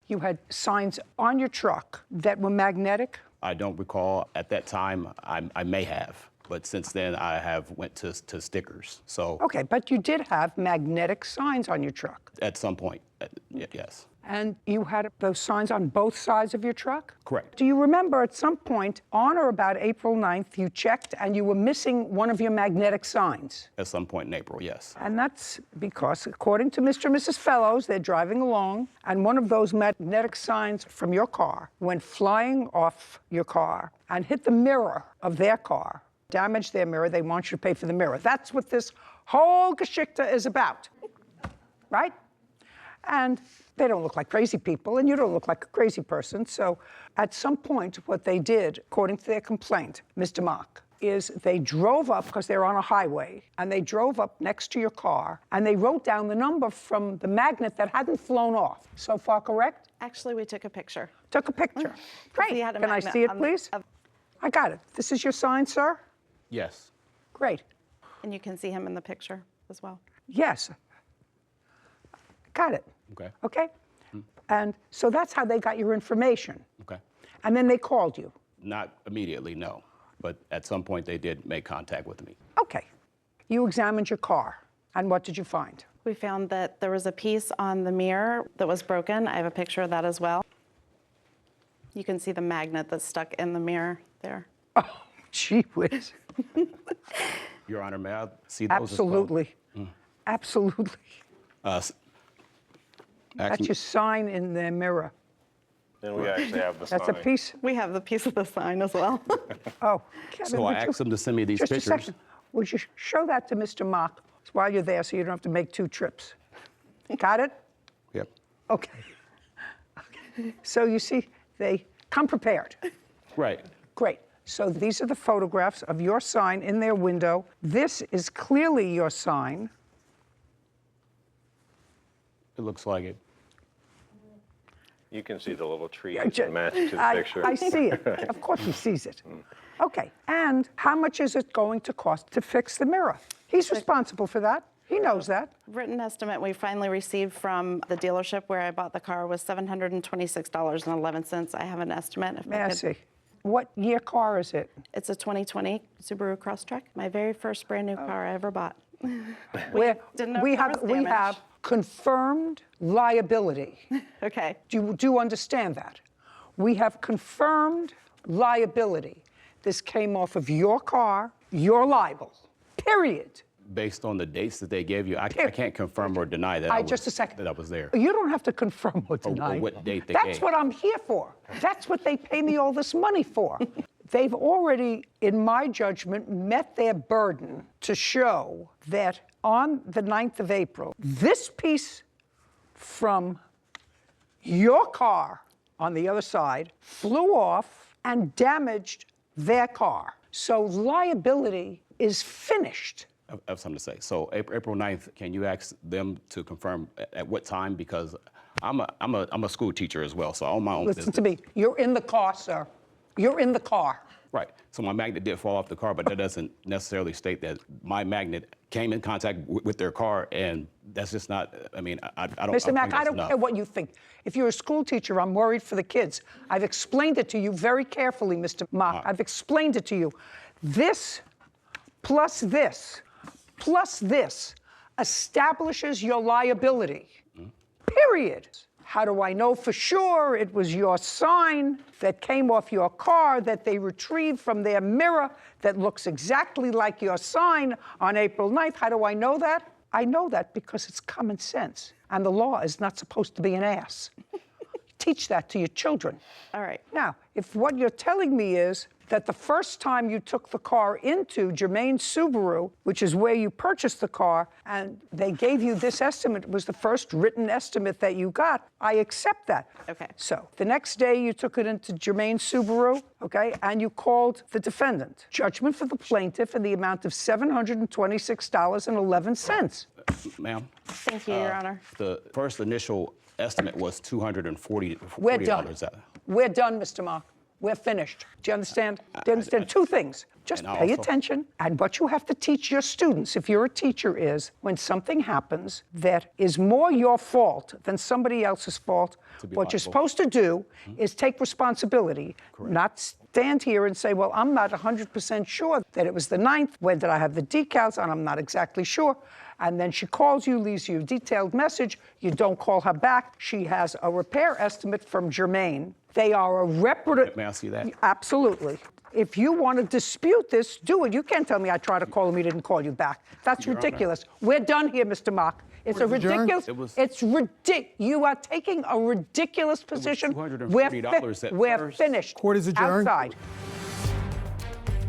you had signs on your truck that were magnetic? I don't recall. At that time, I may have, but since then I have went to stickers. So Okay, but you did have magnetic signs on your truck. at some point, yes. And you had those signs on both sides of your truck? Correct. Do you remember at some point on or about April 9th, you checked and you were missing one of your magnetic signs? At some point in April, yes. And that's because, according to Mr. and Mrs. Fellows, they're driving along, and one of those magnetic signs from your car went flying off your car and hit the mirror of their car, damaged their mirror. They want you to pay for the mirror. That's what this whole Geschichte is about, right? And they don't look like crazy people, and you don't look like a crazy person. So at some point, what they did, according to their complaint, Mr. Mock, is they drove up, because they're on a highway, and they drove up next to your car, and they wrote down the number from the magnet that hadn't flown off. So far, correct? Actually, we took a picture. Took a picture. Great. He had a Can I magnet see it, on the- please? I got it. This is your sign, sir? Yes. Great. And you can see him in the picture as well. Yes. Got it. Okay. Okay? And so that's how they got your information. Okay. And then they called you. Not immediately, no. But at some point, they did make contact with me. Okay. You examined your car, and what did you find? We found that there was a piece on the mirror that was broken. I have a picture of that as well. You can see the magnet that's stuck in the mirror there. Oh, gee whiz. Your Honor, may I see those Absolutely. Absolutely. as well? That's your sign in the mirror. And we actually have the sign. That's a piece. We have the piece of the sign as well. Oh, Kevin, So I would you- asked them to send me these just pictures. a second. Would you show that to Mr. Mock while you're there so you don't have to make 2 trips? Got it? Yep. Okay. Okay. So you see, they come prepared. Right. Great. So these are the photographs of your sign in their window. This is clearly your sign. It looks like it. You can see the little tree Yeah, ju- matched to the picture. I see it. Of course he sees it. Okay. And how much is it going to cost to fix the mirror? He's responsible for that. He knows that. Written estimate we finally received from the dealership where I bought the car was $726.11. I have an estimate. If May I could- see? What year car is it? It's a 2020 Subaru Crosstrek, my very first brand new car I ever bought. didn't know we if there have was we damage. have confirmed liability. Okay. Do you understand that? We have confirmed liability. This came off of your car. You're liable. Period. Based on the dates that they gave you, I can't confirm or deny that Just a second. that I was there. You don't have to confirm or deny. what date they That's gave. what I'm here for. That's what they pay me all this money for. They've already, in my judgment, met their burden to show that on the 9th of April, this piece from your car on the other side flew off and damaged their car. So liability is finished. I have something to say. So April 9th, can you ask them to confirm at what time? Because I'm a school teacher as well, so I own my own Listen business. to me. You're in the car, sir. You're in the car. Right. So my magnet did fall off the car, but that doesn't necessarily state that my magnet came in contact with their car, and that's just not. I mean, I don't. Mr. Mack, think I that's don't enough. care what you think. If you're a school teacher, I'm worried for the kids. I've explained it to you very carefully, Mr. Mock. I've explained it to you. This plus this plus this establishes your liability. Period. How do I know for sure it was your sign that came off your car that they retrieved from their mirror that looks exactly like your sign on April 9th? How do I know that? I know that because it's common sense. And the law is not supposed to be an ass. Teach that to your children. All right. Now, if what you're telling me is that the first time you took the car into Germain Subaru, which is where you purchased the car, and they gave you this estimate, was the first written estimate that you got, I accept that. Okay. So the next day you took it into Germain Subaru, okay, and you called the defendant. Judgment for the plaintiff in the amount of $726.11. Ma'am, Thank you, Your Honor. the first initial estimate was $240. We're done. We're done, Mr. Mock. we're finished. Do you understand? Do you understand? Two things. Just And pay also- attention. And what you have to teach your students, if you're a teacher, is when something happens that is more your fault than somebody else's fault, be what you're liable. supposed to do is take responsibility, not stand here and say, well, I'm not 100% sure that it was the 9th. Where did I have the decals on? I'm not exactly sure. And then she calls you, leaves you a detailed message. You don't call her back. She has a repair estimate from Germain. They are a reputable. May I see that? Absolutely. If you want to dispute this, do it. You can't tell me I tried to call him, he didn't call you back. That's Your Honor. ridiculous. We're done here, Mr. Mock. It's a Court is adjourned. ridiculous. It was- It's ridiculous. You are taking a ridiculous position. $240 at We're first. finished. Court is adjourned. Outside.